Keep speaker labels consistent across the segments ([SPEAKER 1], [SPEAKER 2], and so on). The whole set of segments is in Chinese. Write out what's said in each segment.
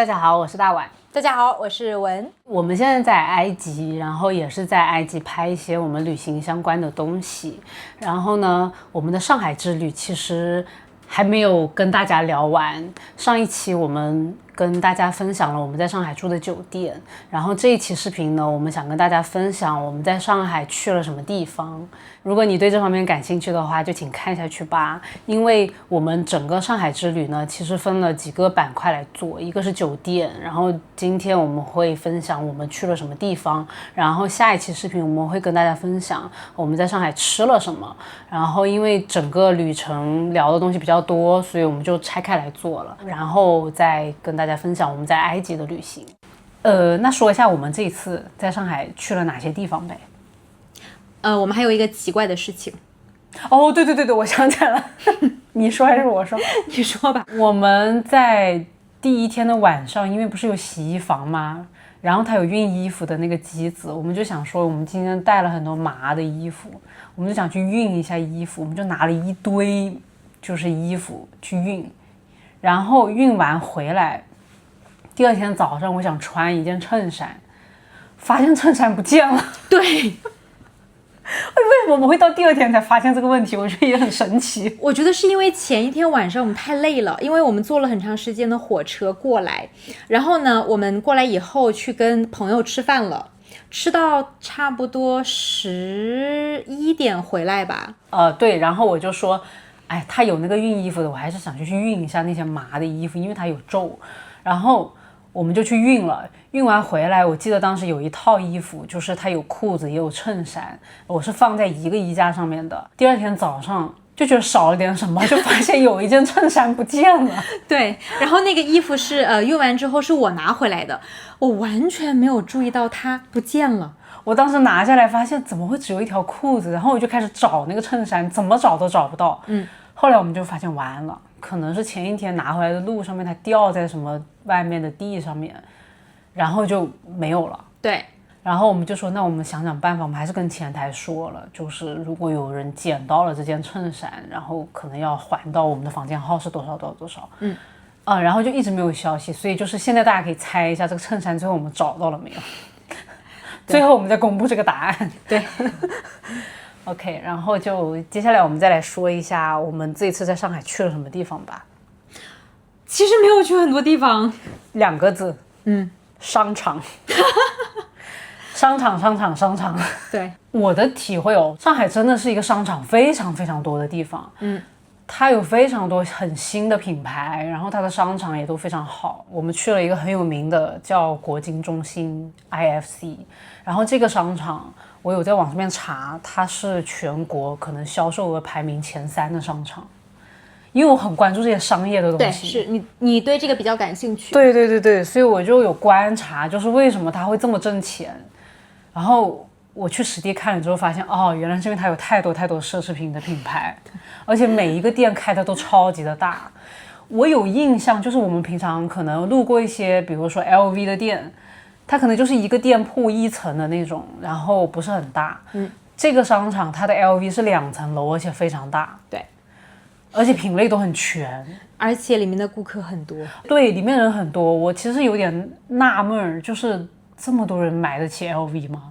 [SPEAKER 1] 大家好，我是大碗。
[SPEAKER 2] 大家好，我是文。
[SPEAKER 1] 我们现在在埃及，然后也是在埃及拍一些我们旅行相关的东西。然后呢，我们的上海之旅其实还没有跟大家聊完。上一期我们跟大家分享了我们在上海住的酒店，然后这一期视频呢，我们想跟大家分享我们在上海去了什么地方。如果你对这方面感兴趣的话，就请看下去吧。因为我们整个上海之旅呢，其实分了几个板块来做，一个是酒店，然后今天我们会分享我们去了什么地方，然后下一期视频我们会跟大家分享我们在上海吃了什么。然后因为整个旅程聊的东西比较多，所以我们就拆开来做了，然后再跟大家分享我们在埃及的旅行。那说一下我们这一次在上海去了哪些地方呗。
[SPEAKER 2] 我们还有一个奇怪的事情。
[SPEAKER 1] 哦，对，我想起来了。你说还是我说？
[SPEAKER 2] 你说吧。
[SPEAKER 1] 我们在第一天的晚上，因为不是有洗衣房吗？然后它有熨衣服的那个机子，我们就想说我们今天带了很多麻的衣服，我们就想去熨一下衣服，我们就拿了一堆就是衣服去熨，然后熨完回来，第二天早上我想穿一件衬衫，发现衬衫不见了。
[SPEAKER 2] 对。
[SPEAKER 1] 为什么我们会到第二天才发现这个问题？我觉得也很神奇。
[SPEAKER 2] 我觉得是因为前一天晚上我们太累了，因为我们坐了很长时间的火车过来，然后呢，我们过来以后去跟朋友吃饭了，吃到差不多11点回来吧。
[SPEAKER 1] 对，然后我就说，哎，他有那个熨衣服的，我还是想去熨一下那些麻的衣服，因为它有皱。然后我们就去熨了，熨完回来，我记得当时有一套衣服，就是它有裤子也有衬衫，我是放在一个衣架上面的。第二天早上就觉得少了点什么，就发现有一件衬衫不见了。
[SPEAKER 2] 对，然后那个衣服是熨完之后是我拿回来的，我完全没有注意到它不见了。
[SPEAKER 1] 我当时拿下来发现怎么会只有一条裤子，然后我就开始找那个衬衫，怎么找都找不到。后来我们就发现完了，可能是前一天拿回来的路上面它掉在什么外面的地上面，然后就没有了。
[SPEAKER 2] 对，
[SPEAKER 1] 然后我们就说那我们想想办法，我们还是跟前台说了，就是如果有人捡到了这件衬衫，然后可能要还到我们的房间号是多少。然后就一直没有消息，所以就是现在大家可以猜一下这个衬衫最后我们找到了没有。最后我们再公布这个答案。
[SPEAKER 2] 对。
[SPEAKER 1] OK， 然后就接下来我们再来说一下我们这一次在上海去了什么地方吧。
[SPEAKER 2] 其实没有去很多地方
[SPEAKER 1] ，2个字，商场。商场。
[SPEAKER 2] 对，
[SPEAKER 1] 我的体会上海真的是一个商场非常非常多的地方。它有非常多很新的品牌，然后它的商场也都非常好。我们去了一个很有名的叫国金中心 IFC， 然后这个商场我有在网上面查，它是全国可能销售额排名前3的商场。因为我很关注这些商业的东西。
[SPEAKER 2] 对，是你对这个比较感兴趣。
[SPEAKER 1] 对，所以我就有观察，就是为什么它会这么挣钱。然后我去实地看了之后发现，原来是因为它有太多奢侈品的品牌，而且每一个店开的都超级的大。我有印象，就是我们平常可能路过一些比如说 LV 的店，它可能就是一个店铺1层的那种，然后不是很大。这个商场它的 LV 是2层楼，而且非常大。
[SPEAKER 2] 对，
[SPEAKER 1] 而且品类都很全，
[SPEAKER 2] 而且里面的顾客很多。
[SPEAKER 1] 对，里面人很多。我其实有点纳闷，就是这么多人买得起 LV 吗？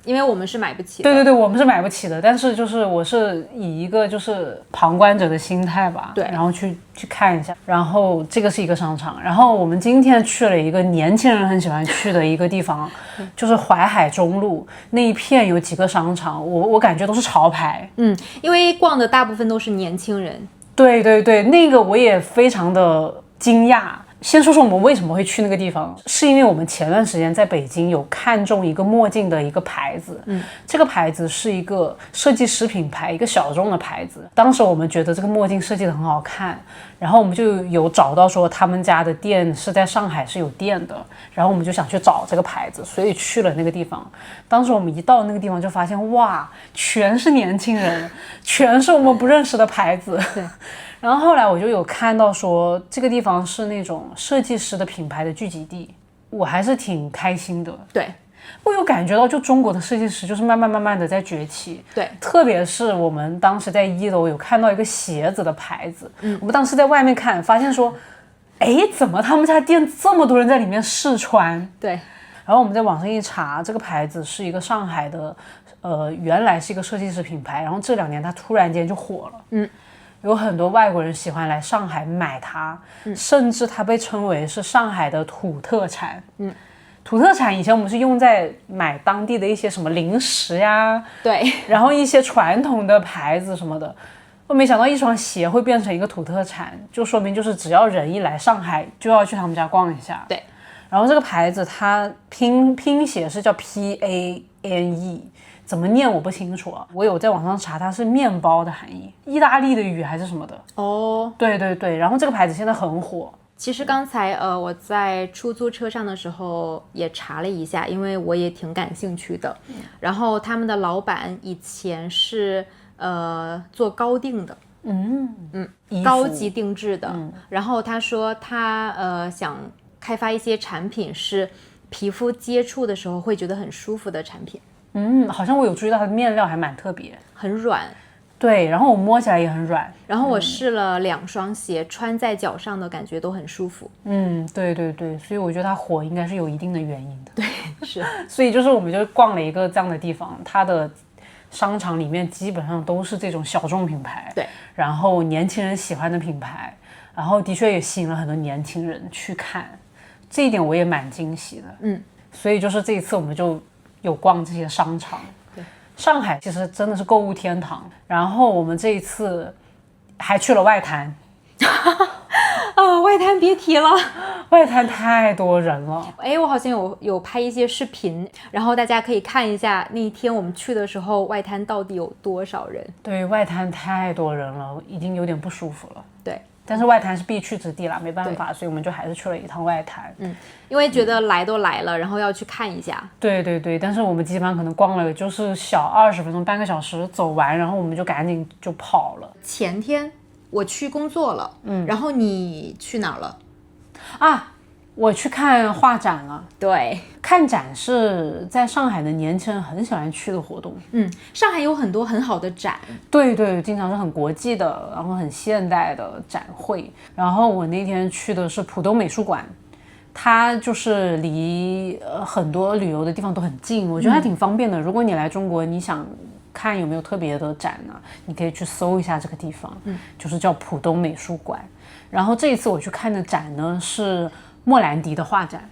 [SPEAKER 2] 因为我们是买不起的。
[SPEAKER 1] 对，我们是买不起的。但是就是我是以一个就是旁观者的心态吧，
[SPEAKER 2] 对，
[SPEAKER 1] 然后去看一下。然后这个是一个商场，然后我们今天去了一个年轻人很喜欢去的一个地方，就是淮海中路那一片有几个商场，我感觉都是潮牌。
[SPEAKER 2] 因为逛的大部分都是年轻人。
[SPEAKER 1] 对，那个我也非常的惊讶。先说说我们为什么会去那个地方，是因为我们前段时间在北京有看中一个墨镜的一个牌子，这个牌子是一个设计师品牌，一个小众的牌子。当时我们觉得这个墨镜设计的很好看，然后我们就有找到说他们家的店是在上海是有店的，然后我们就想去找这个牌子，所以去了那个地方。当时我们一到那个地方就发现，哇，全是年轻人，全是我们不认识的牌子。
[SPEAKER 2] 对。
[SPEAKER 1] 然后后来我就有看到说这个地方是那种设计师的品牌的聚集地，我还是挺开心的。
[SPEAKER 2] 对，
[SPEAKER 1] 我有感觉到就中国的设计师就是慢慢的在崛起。
[SPEAKER 2] 对，
[SPEAKER 1] 特别是我们当时在1楼有看到一个鞋子的牌子，我们当时在外面看发现说哎，怎么他们家店这么多人在里面试穿？
[SPEAKER 2] 对，
[SPEAKER 1] 然后我们在网上一查，这个牌子是一个上海的，原来是一个设计师品牌，然后这2年它突然间就火了，有很多外国人喜欢来上海买它，甚至它被称为是上海的土特产，土特产以前我们是用在买当地的一些什么零食呀，
[SPEAKER 2] 对，
[SPEAKER 1] 然后一些传统的牌子什么的。我没想到一双鞋会变成一个土特产，就说明就是只要人一来上海就要去他们家逛一下。
[SPEAKER 2] 对，
[SPEAKER 1] 然后这个牌子它拼写是叫 PANE， 怎么念我不清楚啊。我有在网上查，它是面包的含义，意大利的语还是什么的。
[SPEAKER 2] 哦，
[SPEAKER 1] 对对对，然后这个牌子现在很火。
[SPEAKER 2] 其实刚才我在出租车上的时候也查了一下，因为我也挺感兴趣的。然后他们的老板以前是做高定的，高级定制的。然后他说他想开发一些产品是皮肤接触的时候会觉得很舒服的产品。
[SPEAKER 1] 好像我有注意到它的面料还蛮特别，
[SPEAKER 2] 很软。
[SPEAKER 1] 对，然后我摸起来也很软。
[SPEAKER 2] 然后我试了2双鞋，穿在脚上的感觉都很舒服。
[SPEAKER 1] 对对对，所以我觉得它火应该是有一定的原因的。
[SPEAKER 2] 对，是。
[SPEAKER 1] 所以就是我们就逛了一个这样的地方，它的商场里面基本上都是这种小众品牌，
[SPEAKER 2] 对，
[SPEAKER 1] 然后年轻人喜欢的品牌，然后的确也吸引了很多年轻人去看，这一点我也蛮惊喜的。所以就是这一次我们就有逛这些商场。上海其实真的是购物天堂，然后我们这一次还去了外滩。
[SPEAKER 2] 外滩别提了，
[SPEAKER 1] 外滩太多人了。
[SPEAKER 2] 我好像有拍一些视频，然后大家可以看一下那一天我们去的时候外滩到底有多少人。
[SPEAKER 1] 对，外滩太多人了，已经有点不舒服了。
[SPEAKER 2] 对，
[SPEAKER 1] 但是外滩是必去之地啦，没办法，所以我们就还是去了一趟外滩。
[SPEAKER 2] 因为觉得来都来了，然后要去看一下。
[SPEAKER 1] 对对对，但是我们基本上可能逛了就是小20分钟，半个小时走完，然后我们就赶紧就跑了。
[SPEAKER 2] 前天我去工作了，然后你去哪儿了？
[SPEAKER 1] 我去看画展了。
[SPEAKER 2] 对，
[SPEAKER 1] 看展是在上海的年轻人很喜欢去的活动。
[SPEAKER 2] 上海有很多很好的展。
[SPEAKER 1] 对对，经常是很国际的，然后很现代的展会。然后我那天去的是浦东美术馆，它就是离很多旅游的地方都很近，我觉得还挺方便的。如果你来中国，你想看有没有特别的展呢，你可以去搜一下这个地方，就是叫浦东美术馆。然后这一次我去看的展呢是莫兰迪的画展。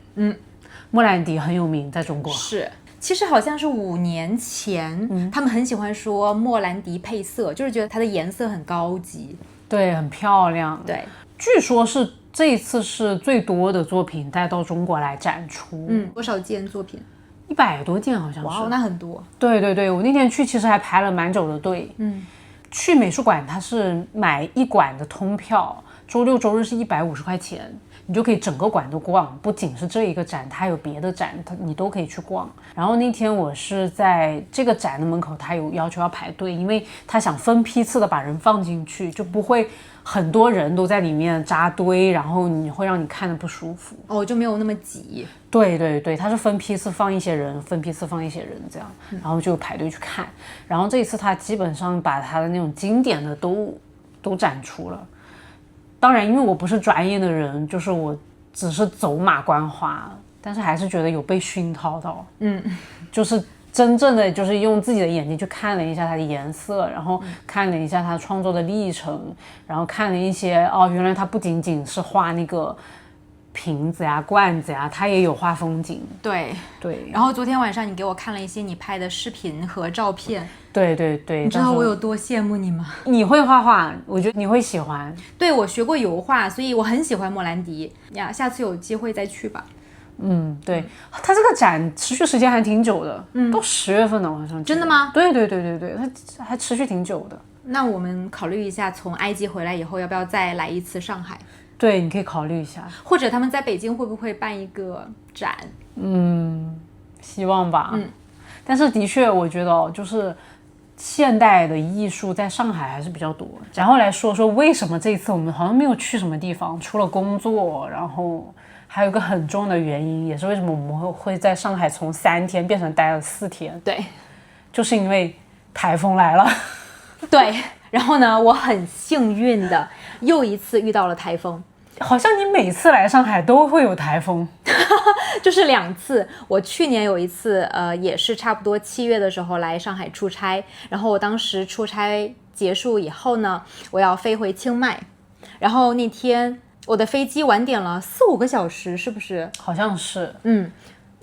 [SPEAKER 1] 莫兰迪很有名，在中国
[SPEAKER 2] 是。其实好像是5年前，他们很喜欢说莫兰迪配色，就是觉得它的颜色很高级，
[SPEAKER 1] 对，很漂亮。
[SPEAKER 2] 对，
[SPEAKER 1] 据说是这一次是最多的作品带到中国来展出。
[SPEAKER 2] 多少件作品
[SPEAKER 1] ？100多件好像是。
[SPEAKER 2] 哇，那很多。
[SPEAKER 1] 对对对，我那天去其实还排了蛮久的队。去美术馆它是买1馆的通票，周六周日是150块钱，你就可以整个馆都逛，不仅是这一个展，它还有别的展，你都可以去逛。然后那天我是在这个展的门口，他有要求要排队，因为他想分批次的把人放进去，就不会很多人都在里面扎堆，然后你会让你看得不舒服。
[SPEAKER 2] 就没有那么挤。
[SPEAKER 1] 对对对，他是分批次放一些人，分批次放一些人这样，然后就排队去看。然后这一次他基本上把他的那种经典的都展出了。当然因为我不是专业的人，就是我只是走马观花，但是还是觉得有被熏陶到。就是真正的就是用自己的眼睛去看了一下它的颜色，然后看了一下它创作的历程，然后看了一些原来它不仅仅是画那个瓶子呀罐子呀，它也有画风景。
[SPEAKER 2] 对
[SPEAKER 1] 对，
[SPEAKER 2] 然后昨天晚上你给我看了一些你拍的视频和照片。
[SPEAKER 1] 对对对，
[SPEAKER 2] 你知道我有多羡慕你吗？
[SPEAKER 1] 你会画画，我觉得你会喜欢。
[SPEAKER 2] 对，我学过油画，所以我很喜欢莫兰迪呀，下次有机会再去吧。
[SPEAKER 1] 对，它这个展持续时间还挺久的，都10月份了，好像。
[SPEAKER 2] 真的吗？
[SPEAKER 1] 对对对对对，它还持续挺久的。
[SPEAKER 2] 那我们考虑一下，从埃及回来以后，要不要再来一次上海？
[SPEAKER 1] 对，你可以考虑一下。
[SPEAKER 2] 或者他们在北京会不会办一个展？
[SPEAKER 1] 希望吧。但是的确，我觉得就是现代的艺术在上海还是比较多。然后来说说为什么这一次我们好像没有去什么地方，除了工作，然后还有一个很重要的原因，也是为什么我们会在上海从3天变成待了4天。
[SPEAKER 2] 对，
[SPEAKER 1] 就是因为台风来了。
[SPEAKER 2] 对，然后呢，我很幸运的又一次遇到了台风。
[SPEAKER 1] 好像你每次来上海都会有台风。
[SPEAKER 2] 就是2次。我去年有一次，也是差不多7月的时候来上海出差，然后我当时出差结束以后呢，我要飞回清迈，然后那天我的飞机晚点了4-5个小时，是不是？
[SPEAKER 1] 好像是。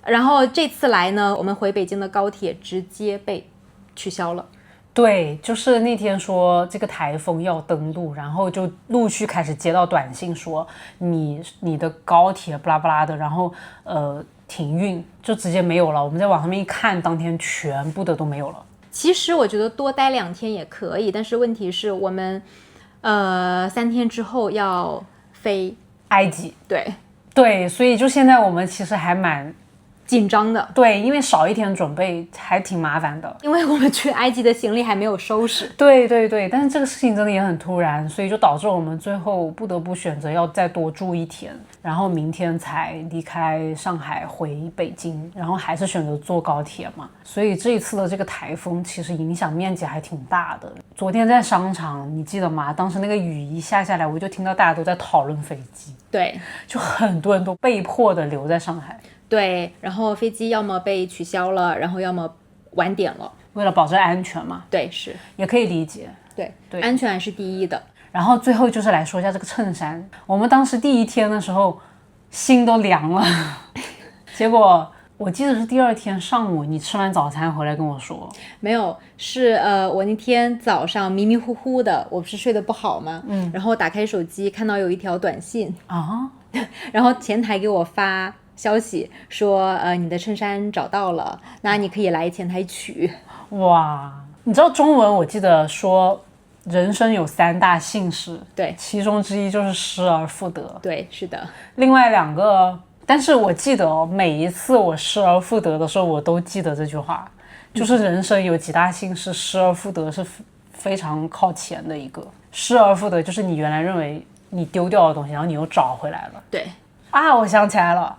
[SPEAKER 2] 然后这次来呢，我们回北京的高铁直接被取消了。
[SPEAKER 1] 对，就是那天说这个台风要登陆，然后就陆续开始接到短信说你的高铁不拉不拉的，然后停运，就直接没有了。我们在网上面一看，当天全部的都没有了。
[SPEAKER 2] 其实我觉得多待2天也可以，但是问题是我们3天之后要飞
[SPEAKER 1] 埃及。
[SPEAKER 2] 对，
[SPEAKER 1] 所以就现在我们其实还蛮
[SPEAKER 2] 紧张的。
[SPEAKER 1] 对，因为少一天准备还挺麻烦的。
[SPEAKER 2] 因为我们去埃及的行李还没有收拾。
[SPEAKER 1] 对，但是这个事情真的也很突然，所以就导致我们最后不得不选择要再多住1天，然后明天才离开上海回北京，然后还是选择坐高铁嘛。所以这一次的这个台风其实影响面积还挺大的。昨天在商场，你记得吗？当时那个雨一下下来，我就听到大家都在讨论飞机。
[SPEAKER 2] 对，
[SPEAKER 1] 就很多人都被迫的留在上海。
[SPEAKER 2] 对，然后飞机要么被取消了，然后要么晚点了。
[SPEAKER 1] 为了保证安全嘛。
[SPEAKER 2] 对，是，
[SPEAKER 1] 也可以理解。
[SPEAKER 2] 对，安全还是第一的。
[SPEAKER 1] 然后最后就是来说一下这个衬衫，我们当时第1天的时候心都凉了，结果我记得是第2天上午你吃完早餐回来跟我说。
[SPEAKER 2] 没有，是我那天早上迷迷糊糊的，我不是睡得不好吗？然后打开手机看到有一条短信
[SPEAKER 1] 啊，
[SPEAKER 2] 然后前台给我发消息说你的衬衫找到了，那你可以来前台取。
[SPEAKER 1] 哇，你知道中文我记得说人生有3大幸事，
[SPEAKER 2] 对，
[SPEAKER 1] 其中之一就是失而复得。
[SPEAKER 2] 对，是的。
[SPEAKER 1] 另外2个，但是我记得每一次我失而复得的时候，我都记得这句话，就是人生有几大幸事，失而复得是非常靠前的一个。失而复得就是你原来认为你丢掉的东西，然后你又找回来了。
[SPEAKER 2] 对
[SPEAKER 1] 啊，我想起来了，